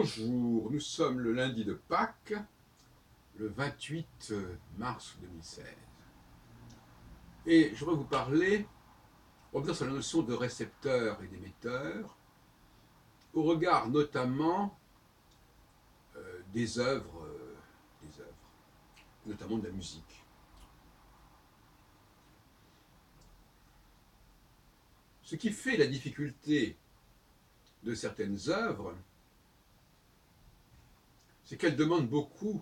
Bonjour, nous sommes le lundi de Pâques, le 28 mars 2016. Et je voudrais vous parler, revenir sur la notion de récepteur et d'émetteur, au regard notamment des œuvres, notamment de la musique. Ce qui fait la difficulté de certaines œuvres, c'est qu'elles demandent beaucoup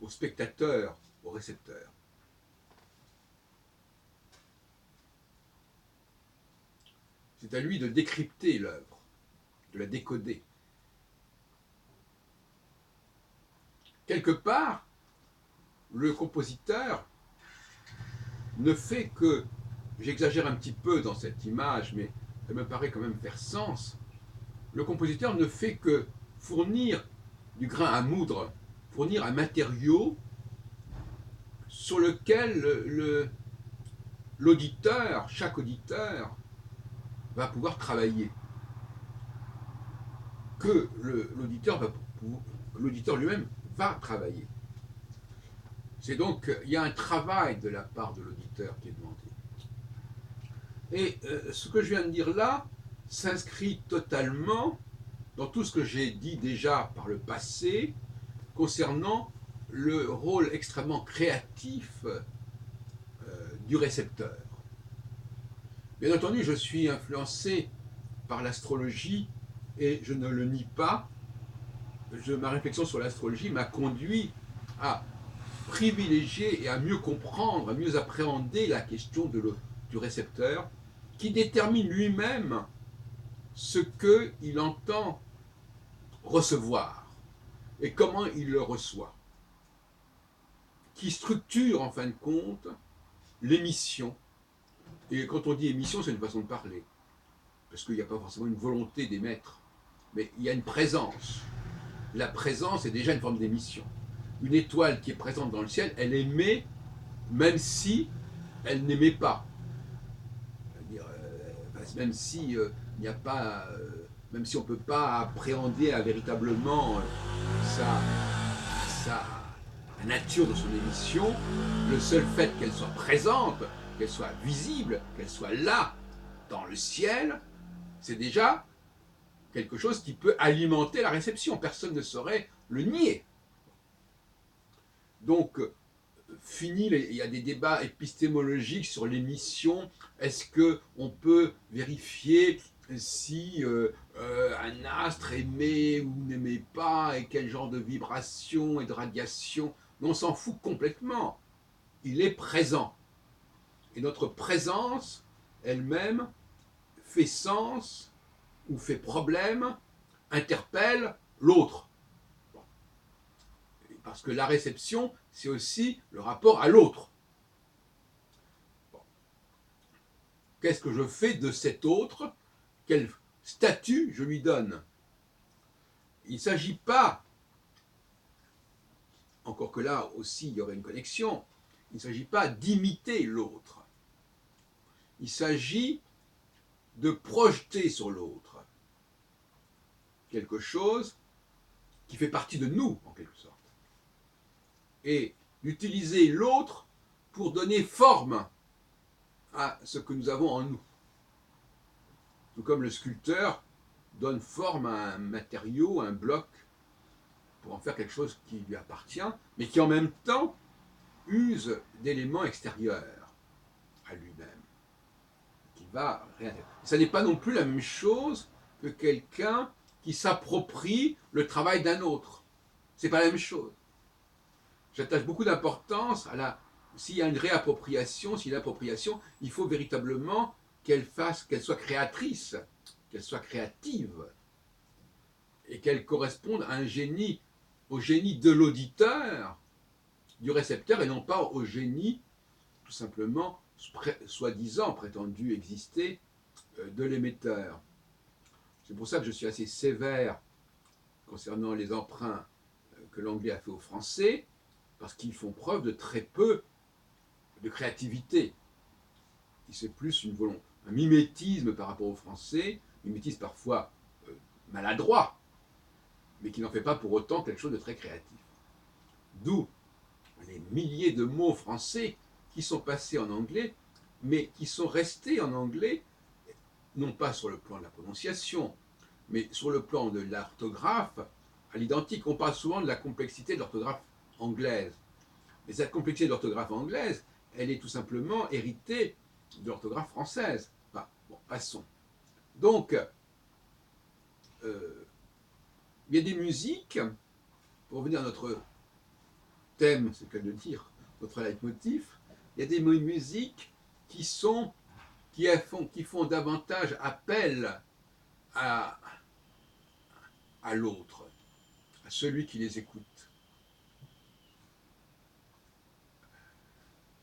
au spectateur, au récepteur. C'est à lui de décrypter l'œuvre, de la décoder. Quelque part, le compositeur ne fait que, j'exagère un petit peu dans cette image, mais elle me paraît quand même faire sens, le compositeur ne fait que fournir du grain à moudre, fournir un matériau sur lequel l'auditeur, chaque auditeur, va pouvoir travailler. Que l'auditeur lui-même va travailler. C'est donc, il y a un travail de la part de l'auditeur qui est demandé. Et ce que je viens de dire là s'inscrit totalement dans tout ce que j'ai dit déjà par le passé concernant le rôle extrêmement créatif du récepteur. Bien entendu, je suis influencé par l'astrologie et je ne le nie pas. Ma réflexion sur l'astrologie m'a conduit à privilégier et à mieux comprendre, à mieux appréhender la question du récepteur qui détermine lui-même ce qu'il entend recevoir et comment il le reçoit, qui structure en fin de compte l'émission. Et quand on dit émission, c'est une façon de parler, parce qu'il n'y a pas forcément une volonté d'émettre, mais il y a une présence. La présence est déjà une forme d'émission. Une étoile qui est présente dans le ciel, elle émet même si elle n'émet pas. C'est-à-dire, même si il n'y a pas, même si on ne peut pas appréhender véritablement la nature de son émission, le seul fait qu'elle soit présente, qu'elle soit visible, qu'elle soit là, dans le ciel, c'est déjà quelque chose qui peut alimenter la réception. Personne ne saurait le nier. Donc, il y a des débats épistémologiques sur l'émission. Est-ce qu'on peut vérifier si un astre émet ou n'émet pas et quel genre de vibration et de radiation? Mais on s'en fout complètement. Il est présent. Et notre présence elle-même fait sens ou fait problème, interpelle l'autre. Parce que la réception, c'est aussi le rapport à l'autre. Bon. Qu'est-ce que je fais de cet autre? Quel statut je lui donne? Il ne s'agit pas, encore que là aussi il y aurait une connexion, il ne s'agit pas d'imiter l'autre. Il s'agit de projeter sur l'autre quelque chose qui fait partie de nous, en quelque sorte. Et d'utiliser l'autre pour donner forme à ce que nous avons en nous. Tout comme le sculpteur donne forme à un matériau, à un bloc, pour en faire quelque chose qui lui appartient, mais qui en même temps use d'éléments extérieurs à lui-même, qui va réintégrer. Ça n'est pas non plus la même chose que quelqu'un qui s'approprie le travail d'un autre. C'est pas la même chose. J'attache beaucoup d'importance à s'il y a une réappropriation, s'il y a une appropriation, il faut véritablement qu'elle soit créatrice, qu'elle soit créative, et qu'elle corresponde à au génie de l'auditeur, du récepteur, et non pas au génie, tout simplement, soi-disant prétendu exister, de l'émetteur. C'est pour ça que je suis assez sévère concernant les emprunts que l'anglais a fait au français, parce qu'ils font preuve de très peu de créativité. C'est plus un mimétisme par rapport au français, mimétisme parfois maladroit, mais qui n'en fait pas pour autant quelque chose de très créatif. D'où les milliers de mots français qui sont passés en anglais, mais qui sont restés en anglais, non pas sur le plan de la prononciation, mais sur le plan de l'orthographe, à l'identique. On parle souvent de la complexité de l'orthographe anglaise. Mais cette complexité de l'orthographe anglaise, elle est tout simplement héritée de l'orthographe française. Enfin, bon, passons. Donc, il y a des musiques, pour revenir à notre thème, c'est le cas de dire, notre leitmotiv, il y a des musiques qui font davantage appel à l'autre, à celui qui les écoute.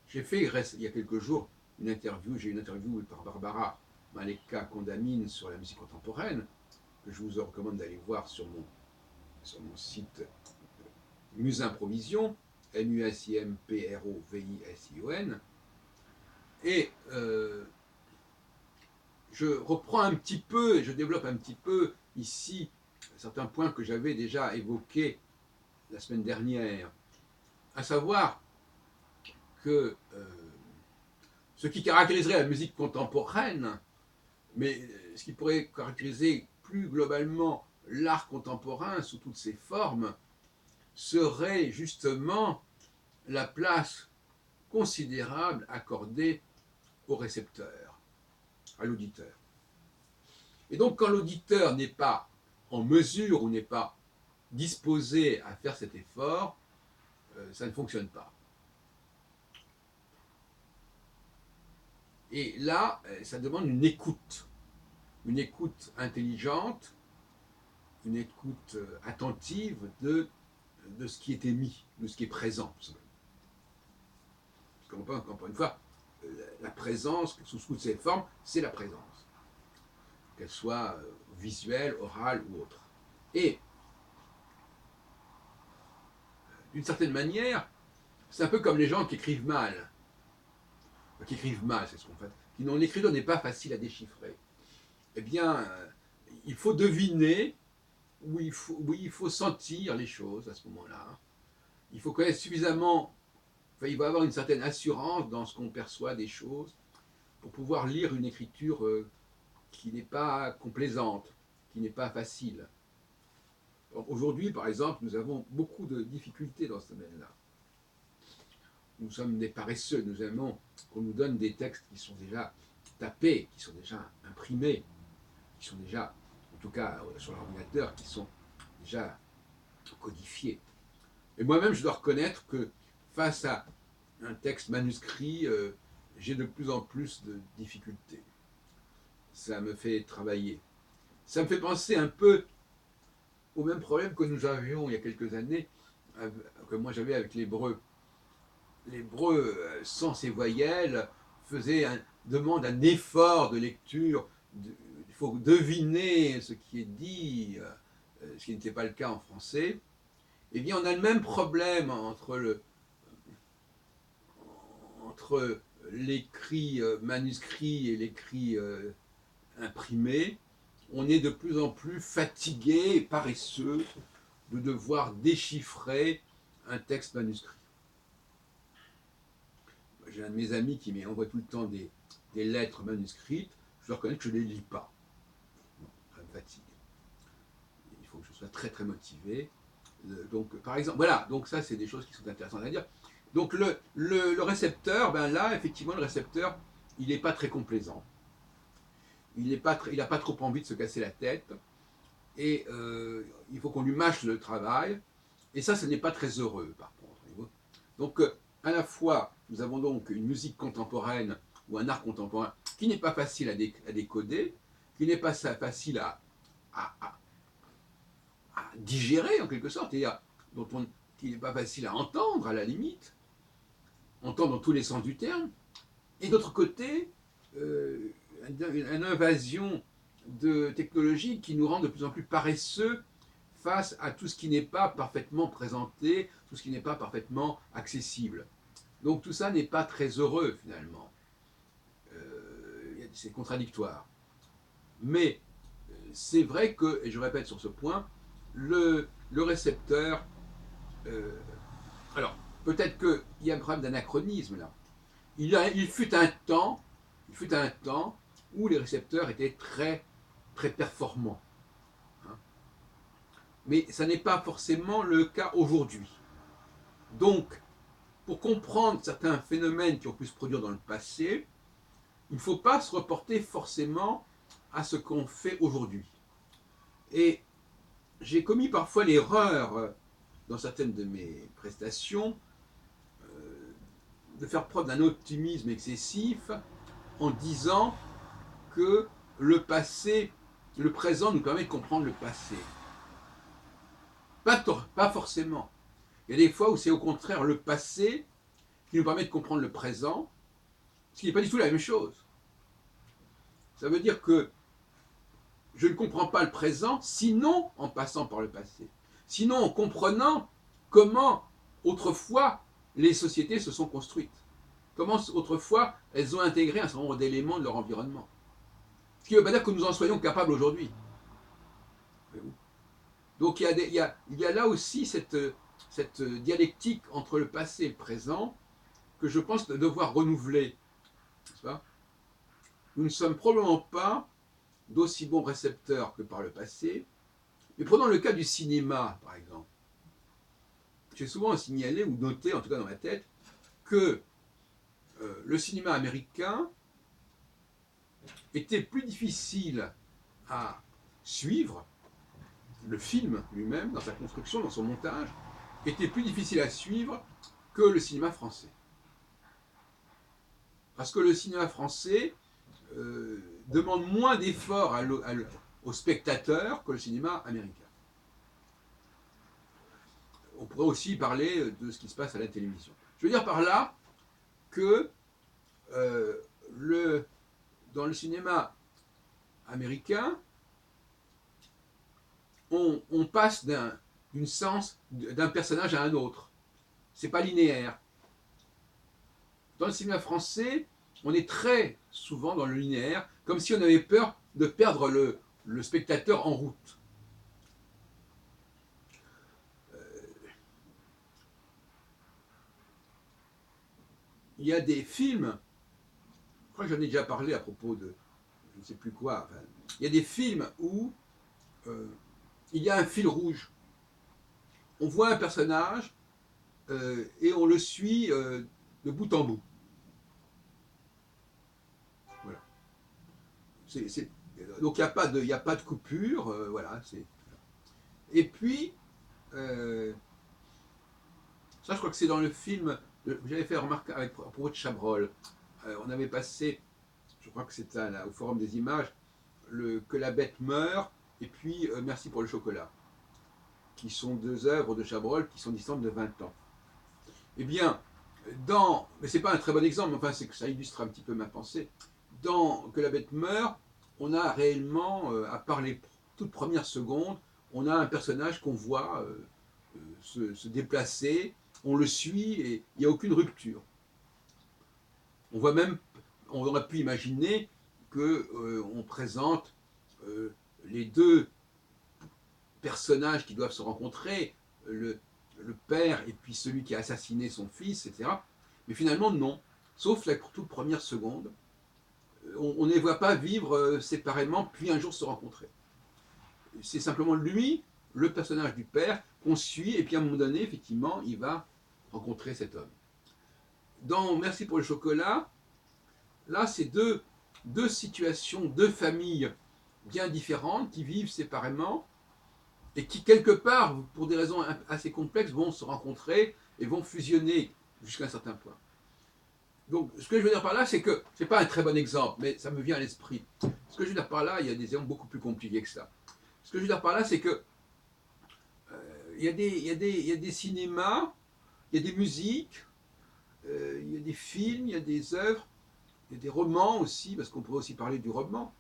J'ai fait il y a quelques jours j'ai eu une interview par Barbara Maleka Condamine sur la musique contemporaine, que je vous recommande d'aller voir sur mon site Musimprovision, MUSIMPROVISION. Et je reprends un petit peu et je développe un petit peu ici certains points que j'avais déjà évoqués la semaine dernière, à savoir que ce qui caractériserait la musique contemporaine, mais ce qui pourrait caractériser plus globalement l'art contemporain sous toutes ses formes, serait justement la place considérable accordée au récepteur, à l'auditeur. Et donc quand l'auditeur n'est pas en mesure ou n'est pas disposé à faire cet effort, ça ne fonctionne pas. Et là, ça demande une écoute intelligente, une écoute attentive de ce qui est émis, de ce qui est présent. Parce qu'encore une fois, la présence, sous toutes ses formes, c'est la présence. Qu'elle soit visuelle, orale ou autre. Et, d'une certaine manière, c'est un peu comme les gens qui écrivent mal. C'est ce qu'on fait. L'écriture n'est pas facile à déchiffrer. Eh bien, il faut deviner, ou il faut sentir les choses à ce moment-là. Il faut connaître suffisamment, il va avoir une certaine assurance dans ce qu'on perçoit des choses pour pouvoir lire une écriture qui n'est pas complaisante, qui n'est pas facile. Aujourd'hui, par exemple, nous avons beaucoup de difficultés dans ce domaine-là. Nous sommes des paresseux, nous aimons qu'on nous donne des textes qui sont déjà tapés, qui sont déjà imprimés, qui sont déjà, en tout cas sur l'ordinateur, qui sont déjà codifiés. Et moi-même, je dois reconnaître que face à un texte manuscrit, j'ai de plus en plus de difficultés. Ça me fait travailler. Ça me fait penser un peu au même problème que nous avions il y a quelques années, que moi j'avais avec l'hébreu. L'hébreu, sans ses voyelles, demande un effort de lecture. Il faut deviner ce qui est dit, ce qui n'était pas le cas en français. Eh bien, on a le même problème entre l'écrit manuscrit et l'écrit imprimé. On est de plus en plus fatigué et paresseux de devoir déchiffrer un texte manuscrit. J'ai un de mes amis qui m'envoie tout le temps des lettres manuscrites. Je dois reconnaître que je ne les lis pas. Ça me fatigue. Il faut que je sois très très motivé. Donc, par exemple, voilà, donc ça c'est des choses qui sont intéressantes à dire. Donc le récepteur, ben là, effectivement, le récepteur, il n'est pas très complaisant. Il n'a pas trop envie de se casser la tête. Et il faut qu'on lui mâche le travail. Et ça, ce n'est pas très heureux, par contre. Donc, à la fois, nous avons donc une musique contemporaine ou un art contemporain qui n'est pas facile à décoder, qui n'est pas facile à digérer, en quelque sorte, c'est-à-dire qui n'est pas facile à entendre, à la limite, entendre dans tous les sens du terme. Et d'autre côté, une invasion de technologies qui nous rend de plus en plus paresseux face à tout ce qui n'est pas parfaitement présenté, tout ce qui n'est pas parfaitement accessible. Donc tout ça n'est pas très heureux finalement. C'est contradictoire. Mais c'est vrai que, et je répète sur ce point, le récepteur, euh, alors peut-être qu'il y a un problème d'anachronisme là. Il fut un temps, où les récepteurs étaient très, très performants. Hein. Mais ça n'est pas forcément le cas aujourd'hui. Donc, pour comprendre certains phénomènes qui ont pu se produire dans le passé, il ne faut pas se reporter forcément à ce qu'on fait aujourd'hui. Et j'ai commis parfois l'erreur, dans certaines de mes prestations, de faire preuve d'un optimisme excessif en disant que le passé, le présent nous permet de comprendre le passé. Pas forcément. Il y a des fois où c'est au contraire le passé qui nous permet de comprendre le présent, ce qui n'est pas du tout la même chose. Ça veut dire que je ne comprends pas le présent, sinon en passant par le passé. Sinon en comprenant comment autrefois les sociétés se sont construites. Comment autrefois elles ont intégré un certain nombre d'éléments de leur environnement. Ce qui ne veut pas dire que nous en soyons capables aujourd'hui. Donc il y a là aussi cette dialectique entre le passé et le présent que je pense devoir renouveler. Nous ne sommes probablement pas d'aussi bons récepteurs que par le passé. Mais prenons le cas du cinéma, par exemple. J'ai souvent signalé ou noté, en tout cas dans ma tête, que le cinéma américain était plus difficile à suivre, le film lui-même, dans sa construction, dans son montage, était plus difficile à suivre que le cinéma français. Parce que le cinéma français demande moins d'efforts aux spectateurs que le cinéma américain. On pourrait aussi parler de ce qui se passe à la télévision. Je veux dire par là que dans le cinéma américain, on passe d'une séance d'un personnage à un autre. C'est pas linéaire. Dans le cinéma français, on est très souvent dans le linéaire, comme si on avait peur de perdre le spectateur en route. Il y a des films, je crois que j'en ai déjà parlé à propos de je ne sais plus quoi, enfin, il y a des films où il y a un fil rouge. On voit un personnage et on le suit de bout en bout. Voilà. Donc il n'y a pas de coupure. Voilà, et puis, ça je crois que c'est dans le film, j'avais fait remarquer à propos de Chabrol. On avait passé, je crois que c'était au Forum des images, Que la bête meurt et puis Merci pour le chocolat, qui sont deux œuvres de Chabrol qui sont distantes de 20 ans. Eh bien, mais c'est pas un très bon exemple, mais enfin c'est que ça illustre un petit peu ma pensée. Dans Que la bête meurt, on a réellement, à part les toutes premières secondes, on a un personnage qu'on voit se déplacer, on le suit et il n'y a aucune rupture. On voit même, on aurait pu imaginer qu'on présente les deux personnages qui doivent se rencontrer, le père et puis celui qui a assassiné son fils, etc. Mais finalement, non. Sauf la toute première seconde, on ne les voit pas vivre séparément, puis un jour se rencontrer. C'est simplement lui, le personnage du père, qu'on suit, et puis à un moment donné, effectivement, il va rencontrer cet homme. Dans Merci pour le chocolat, là, c'est deux situations, deux familles bien différentes qui vivent séparément et qui, quelque part, pour des raisons assez complexes, vont se rencontrer et vont fusionner jusqu'à un certain point. Donc, ce que je veux dire par là, c'est que, ce n'est pas un très bon exemple, mais ça me vient à l'esprit. Ce que je veux dire par là, il y a des exemples beaucoup plus compliqués que ça. Ce que je veux dire par là, c'est que il y a des cinémas, il y a des musiques, il y a des films, il y a des œuvres, il y a des romans aussi, parce qu'on pourrait aussi parler du roman.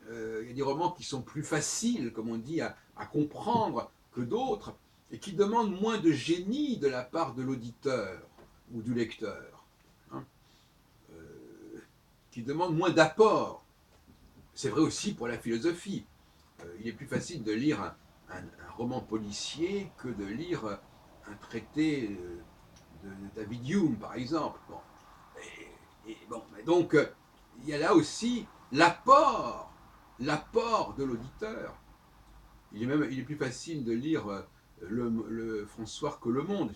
Il y a des romans qui sont plus faciles, comme on dit, à comprendre que d'autres, et qui demandent moins de génie de la part de l'auditeur ou du lecteur, hein, qui demandent moins d'apport. C'est vrai aussi pour la philosophie. il est plus facile de lire un roman policier que de lire un traité de David Hume, par exemple. Bon. Bon, donc, il y a là aussi l'apport de l'auditeur. Il est plus facile de lire le François que Le Monde.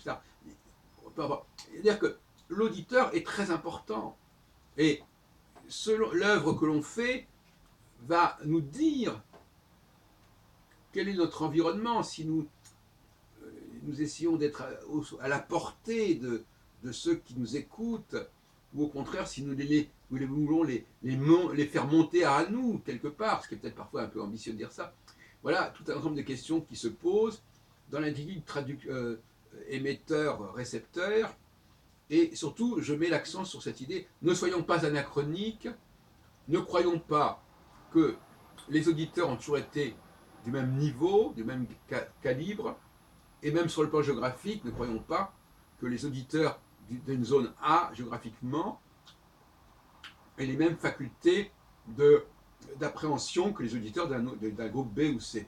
C'est-à-dire que l'auditeur est très important. Et selon l'œuvre que l'on fait va nous dire quel est notre environnement. Si nous essayons d'être à la portée de ceux qui nous écoutent, ou au contraire, si nous voulons les faire monter à nous, quelque part, ce qui est peut-être parfois un peu ambitieux de dire ça. Voilà tout un ensemble de questions qui se posent dans l'individu émetteur-récepteur. Et surtout, je mets l'accent sur cette idée, ne soyons pas anachroniques, ne croyons pas que les auditeurs ont toujours été du même niveau, du même calibre, et même sur le plan géographique, ne croyons pas que les auditeurs d'une zone A, géographiquement, aient les mêmes facultés d'appréhension que les auditeurs d'un groupe B ou C.